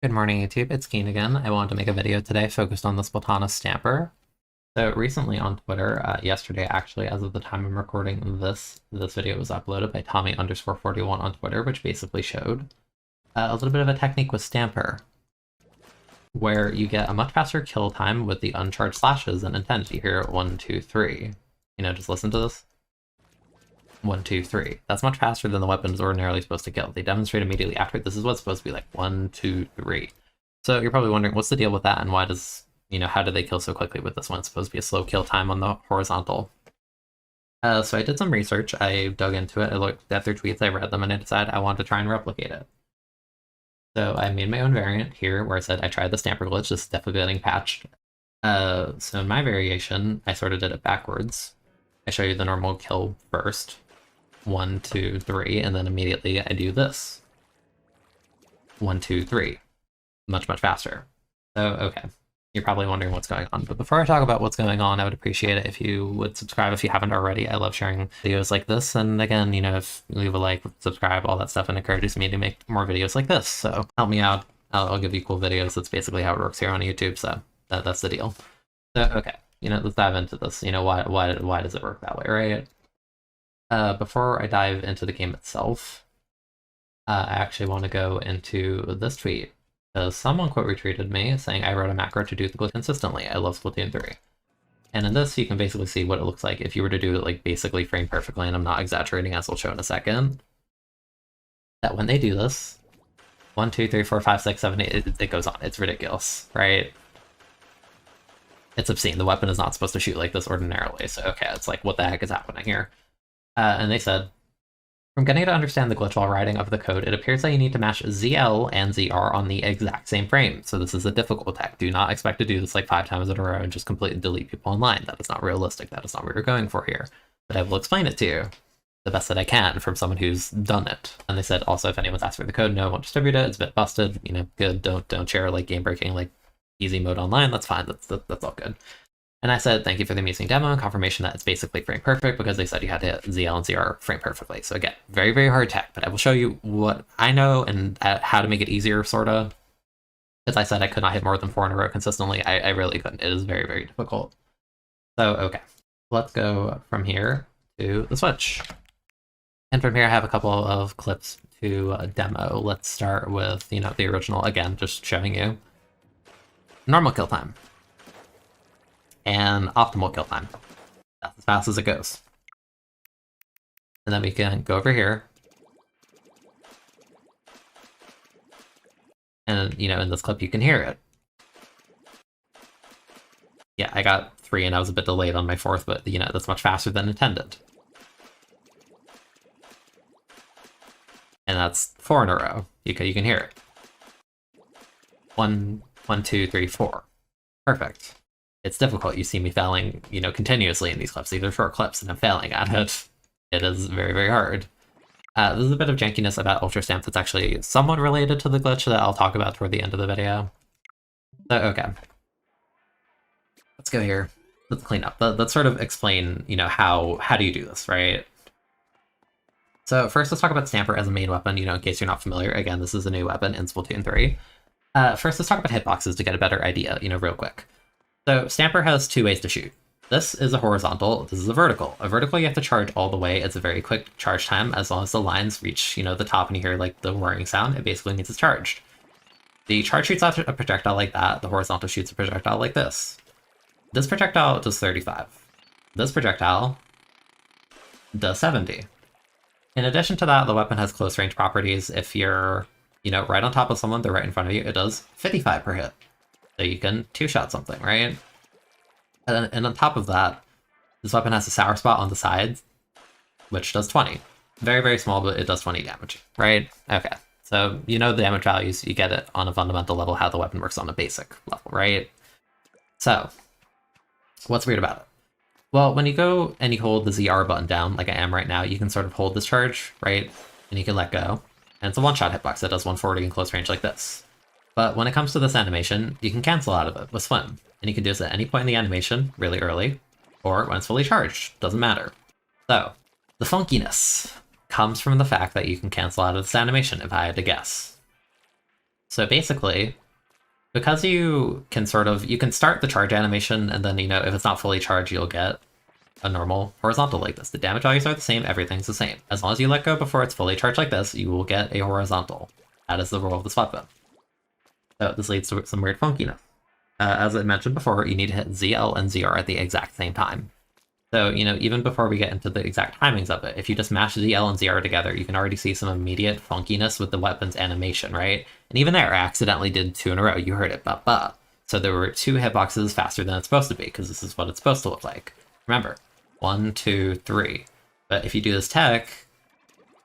Good morning, YouTube. It's Keen again. I wanted to make a video today focused on the Splatana Stamper. So recently on Twitter, yesterday actually, as of the time I'm recording this video was uploaded by Tommy_41 on Twitter, which basically showed a little bit of a technique with Stamper, where you get a much faster kill time with the uncharged slashes than intended. You hear 1, 2, 3. Just listen to this. 1, 2, 3. That's much faster than the weapon is ordinarily supposed to kill. They demonstrate immediately after. This is what's supposed to be like 1, 2, 3. So you're probably wondering, what's the deal with that, and why does, how do they kill so quickly with this one? It's supposed to be a slow kill time on the horizontal. So I did some research. I dug into it. I looked at their tweets. I read them, and I decided I wanted to try and replicate it. So I made my own variant here, where I said I tried the Stamper glitch. This is definitely getting patched. So in my variation, I sort of did it backwards. I show you the normal kill first. 1, 2, 3, and then immediately I do this. 1, 2, 3. Much faster. So, okay. You're probably wondering what's going on. But before I talk about what's going on, I would appreciate it if you would subscribe if you haven't already. I love sharing videos like this. And again, if you leave a like, subscribe, all that stuff, and encourages me to make more videos like this. So help me out. I'll give you cool videos. That's basically how it works here on YouTube. So that's the deal. So, okay. Let's dive into this. Why does it work that way, right? Before I dive into the game itself, I actually want to go into this tweet. Because someone quote retweeted me saying I wrote a macro to do the glitch consistently. I love Splatoon 3. And in this, you can basically see what it looks like if you were to do it like basically frame perfectly, and I'm not exaggerating, as we'll show in a second. That when they do this, 1, 2, 3, 4, 5, 6, 7, 8, it goes on. It's ridiculous, right? It's obscene. The weapon is not supposed to shoot like this ordinarily. So okay, it's like, what the heck is happening here? And they said, from getting to understand the glitch while writing up the code, it appears that you need to match ZL and ZR on the exact same frame. So this is a difficult tech. Do not expect to do this like 5 times in a row and just completely delete people online. That is not realistic. That is not what we're going for here. But I will explain it to you the best that I can from someone who's done it. And they said also, if anyone's asked for the code, no, won't distribute it. It's a bit busted. Good. Don't share like game breaking like easy mode online. That's fine. That's all good. And I said, thank you for the amusing demo and confirmation that it's basically frame perfect, because they said you had to hit ZL and ZR frame perfectly. So again, very hard tech, but I will show you what I know and how to make it easier, sort of. As I said, I could not hit more than 4 in a row consistently. I really couldn't. It is very difficult. So, okay. Let's go from here to the Switch. And from here, I have a couple of clips to demo. Let's start with, the original. Again, just showing you normal kill time and optimal kill time. That's as fast as it goes. And then we can go over here. And, in this clip, you can hear it. Yeah, I got 3, and I was a bit delayed on my 4th, but, that's much faster than intended. And that's 4 in a row. You can hear it. 1, 2, 3, 4. Perfect. It's difficult. You see me failing, continuously in these clips. These are short clips, and I'm failing at it. It is very hard. This is a bit of jankiness about Ultra Stamp that's actually somewhat related to the glitch that I'll talk about toward the end of the video. So, okay. Let's go here. Let's clean up. Let's sort of explain, how do you do this, right? So first, let's talk about Stamper as a main weapon, in case you're not familiar. Again, this is a new weapon in Splatoon 3. First, let's talk about hitboxes to get a better idea, real quick. So Stamper has 2 ways to shoot. This is a horizontal, this is a vertical. A vertical you have to charge all the way. It's a very quick charge time. As long as the lines reach, the top and you hear like the whirring sound, it basically means it's charged. The charge shoots out a projectile like that. The horizontal shoots a projectile like this. This projectile does 35. This projectile does 70. In addition to that, the weapon has close range properties. If you're, right on top of someone, they're right in front of you, it does 55 per hit. So you can 2-shot something, right? And on top of that, this weapon has a sour spot on the sides, which does 20. Very small, but it does 20 damage, right? Okay, so the damage values, you get it on a fundamental level, how the weapon works on a basic level, right? So, what's weird about it? Well, when you go and you hold the ZR button down, like I am right now, you can sort of hold this charge, right? And you can let go. And it's a one-shot hitbox that does 140 in close range like this. But when it comes to this animation, you can cancel out of it with Swim. And you can do this at any point in the animation, really early, or when it's fully charged, doesn't matter. So, the funkiness comes from the fact that you can cancel out of this animation, if I had to guess. So basically, because you can you can start the charge animation, and then, if it's not fully charged, you'll get a normal horizontal like this. The damage values are the same, everything's the same. As long as you let go before it's fully charged like this, you will get a horizontal. That is the rule of this weapon. So this leads to some weird funkiness. As I mentioned before, you need to hit ZL and ZR at the exact same time. So, even before we get into the exact timings of it, if you just mash ZL and ZR together, you can already see some immediate funkiness with the weapon's animation, right? And even there, I accidentally did 2 in a row. You heard it, ba-ba. So there were 2 hitboxes faster than it's supposed to be, because this is what it's supposed to look like. Remember, 1, 2, 3. But if you do this tech,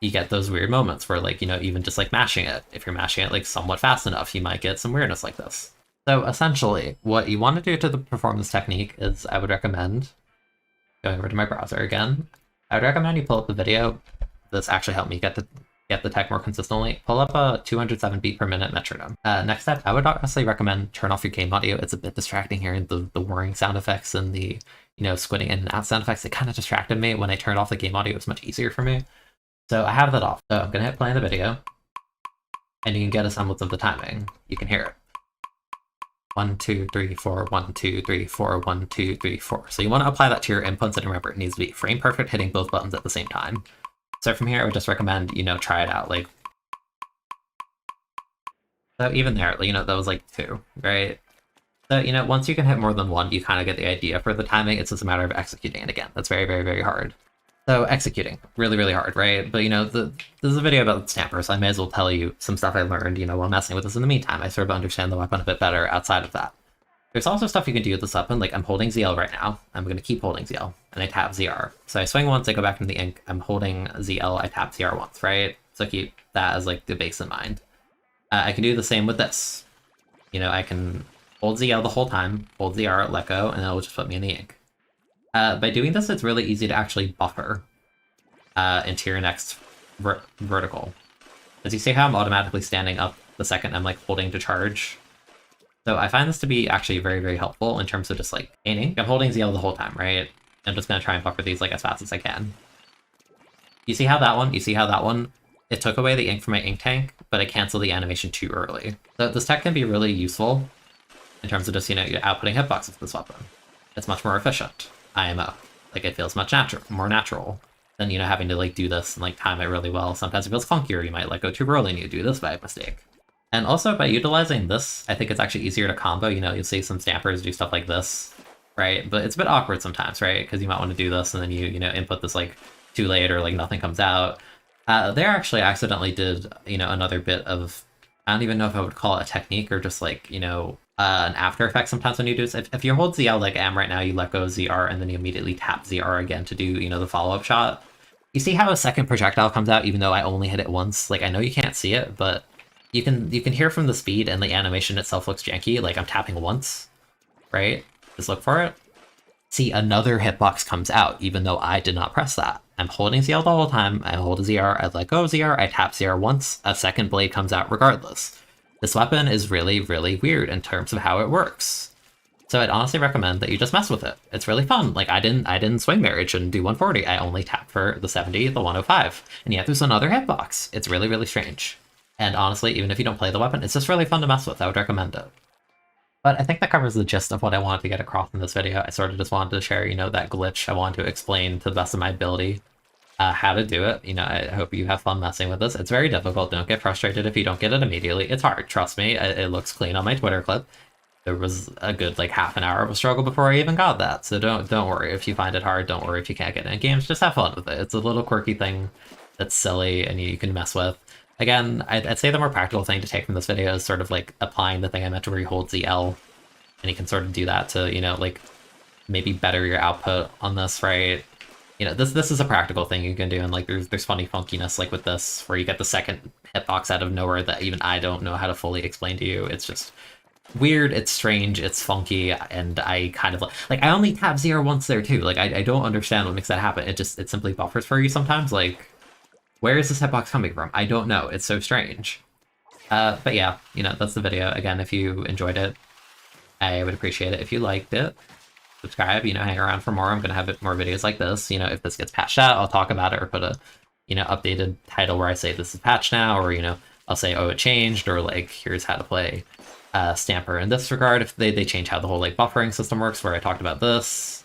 you get those weird moments where, even just, mashing it. If you're mashing it, somewhat fast enough, you might get some weirdness like this. So essentially, what you want to do to perform this technique is, I would recommend, going over to my browser again, I would recommend you pull up the video. This actually helped me get the tech more consistently. Pull up a 207 beat per minute metronome. Next step, I would honestly recommend turn off your game audio. It's a bit distracting hearing the whirring sound effects and the, squinting in and out sound effects. It kind of distracted me. When I turned off the game audio, it was much easier for me. So I have that off. So I'm going to hit play in the video, and you can get a semblance of the timing. You can hear it. 1, 2, 3, 4, 1, 2, 3, 4, 1, 2, 3, 4. So you want to apply that to your inputs, and remember, it needs to be frame perfect, hitting both buttons at the same time. So from here, I would just recommend, try it out. So even there, that was 2, right? So, once you can hit more than 1, you kind of get the idea for the timing. It's just a matter of executing it again. That's very, very, very hard. So executing, really, really hard, right? But, this is a video about the Stamper, so I may as well tell you some stuff I learned, while messing with this in the meantime. I sort of understand the weapon a bit better outside of that. There's also stuff you can do with this weapon, I'm holding ZL right now. I'm going to keep holding ZL, and I tap ZR. So I swing once, I go back into the ink, I'm holding ZL, I tap ZR once, right? So keep that as, the base in mind. I can do the same with this. I can hold ZL the whole time, hold ZR, let go, and it'll just put me in the ink. By doing this, it's really easy to actually buffer into your next vertical. As you see how I'm automatically standing up the second I'm holding to charge. So I find this to be actually very, very helpful in terms of just aiming. I'm holding ZL the whole time, right? I'm just going to try and buffer these as fast as I can. You see how that one, it took away the ink from my ink tank, but it canceled the animation too early. So this tech can be really useful in terms of just, outputting hitboxes with this weapon. It's much more efficient. IMO. It feels much more natural than, having to, do this and, time it really well. Sometimes it feels funkier. You might, go too early and you do this by mistake. And also, by utilizing this, I think it's actually easier to combo. You'll see some Stampers do stuff like this, right? But it's a bit awkward sometimes, right? Because you might want to do this and then you input this, too late or, nothing comes out. There actually accidentally did, another bit of, I don't even know if I would call it a technique or just, an after effect sometimes when you do this. If you hold ZL like I am right now, you let go of ZR, and then you immediately tap ZR again to do, the follow-up shot. You see how a second projectile comes out even though I only hit it once? I know you can't see it, but you can hear from the speed, and the animation itself looks janky. I'm tapping once, right? Just look for it. See, another hitbox comes out, even though I did not press that. I'm holding ZL the whole time, I hold ZR, I let go of ZR, I tap ZR once, a second blade comes out regardless. This weapon is really, really weird in terms of how it works. So I'd honestly recommend that you just mess with it. It's really fun. I didn't swing marriage and do 140. I only tapped for the 70, the 105. And yet there's another hitbox. It's really, really strange. And honestly, even if you don't play the weapon, it's just really fun to mess with. I would recommend it. But I think that covers the gist of what I wanted to get across in this video. I sort of just wanted to share, that glitch. I wanted to explain to the best of my ability how to do it. I hope you have fun messing with this. It's very difficult. Don't get frustrated if you don't get it immediately. It's hard, trust me. It looks clean on my Twitter clip. There was a good half an hour of a struggle before I even got that. So don't worry if you find it hard. Don't worry if you can't get it in games. Just have fun with it. It's a little quirky thing that's silly and you can mess with. Again, I'd say the more practical thing to take from this video is sort of applying the thing I meant to where you hold ZL, and you can sort of do that to, maybe better your output on this, right? This is a practical thing you can do, and there's funny funkiness with this, where you get the second hitbox out of nowhere that even I don't know how to fully explain to you. It's just weird, it's strange, it's funky, and I kind of I only tap ZR once there too. I don't understand what makes that happen. It simply buffers for you sometimes. Where is this hitbox coming from? I don't know. It's so strange. But yeah, that's the video. Again, if you enjoyed it, I would appreciate it if you liked it. Subscribe, hang around for more. I'm going to have more videos like this. If this gets patched out, I'll talk about it or put a, updated title where I say this is patched now, or, I'll say, oh, it changed, or like, here's how to play Stamper in this regard. If they change how the whole like buffering system works, where I talked about this,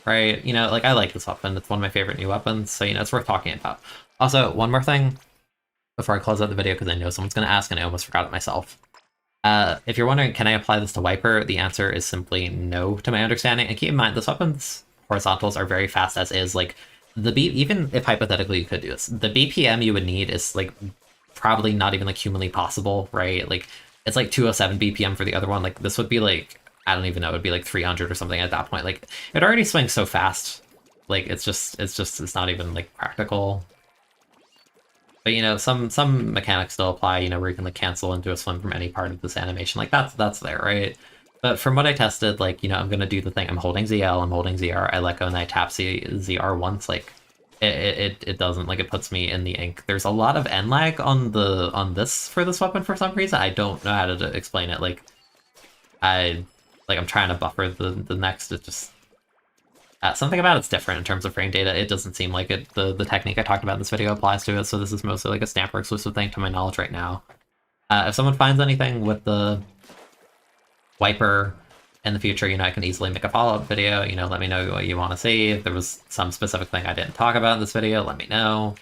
right? You know, like I like this weapon. It's one of my favorite new weapons, so you know, it's worth talking about. Also, one more thing before I close out the video, because I know someone's going to ask and I almost forgot it myself. If you're wondering, can I apply this to Wiper? The answer is simply no, to my understanding. And keep in mind, this weapon's horizontals are very fast as is. Like, even if hypothetically you could do this, the BPM you would need is, like, probably not even, like, humanly possible, right? Like, it's, like, 207 BPM for the other one. Like, this would be, like, I don't even know, it would be, like, 300 or something at that point. Like, it already swings so fast. Like, it's not even, like, practical. But, you know, some mechanics still apply, you know, where you can, like, cancel and do a swim from any part of this animation. Like, that's there, right? But from what I tested, like, you know, I'm gonna do the thing. I'm holding ZL, I'm holding ZR, I let go, and I tap ZR once, like, it doesn't, like, it puts me in the ink. There's a lot of N lag on this for this weapon for some reason. I don't know how to explain it. Like, I'm trying to buffer the next, it just... something about it's different in terms of frame data. It doesn't seem like it. The technique I talked about in this video applies to it, so this is mostly like a Stamper exclusive thing to my knowledge right now. If someone finds anything with the Wiper in the future, you know, I can easily make a follow-up video. You know, let me know what you want to see. If there was some specific thing I didn't talk about in this video, let me know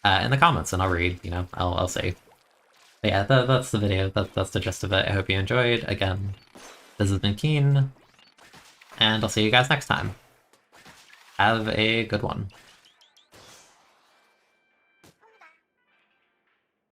in the comments, and I'll read. You know, I'll see. But yeah, that's the video. That's the gist of it. I hope you enjoyed. Again, this has been Keen, and I'll see you guys next time. Have a good one.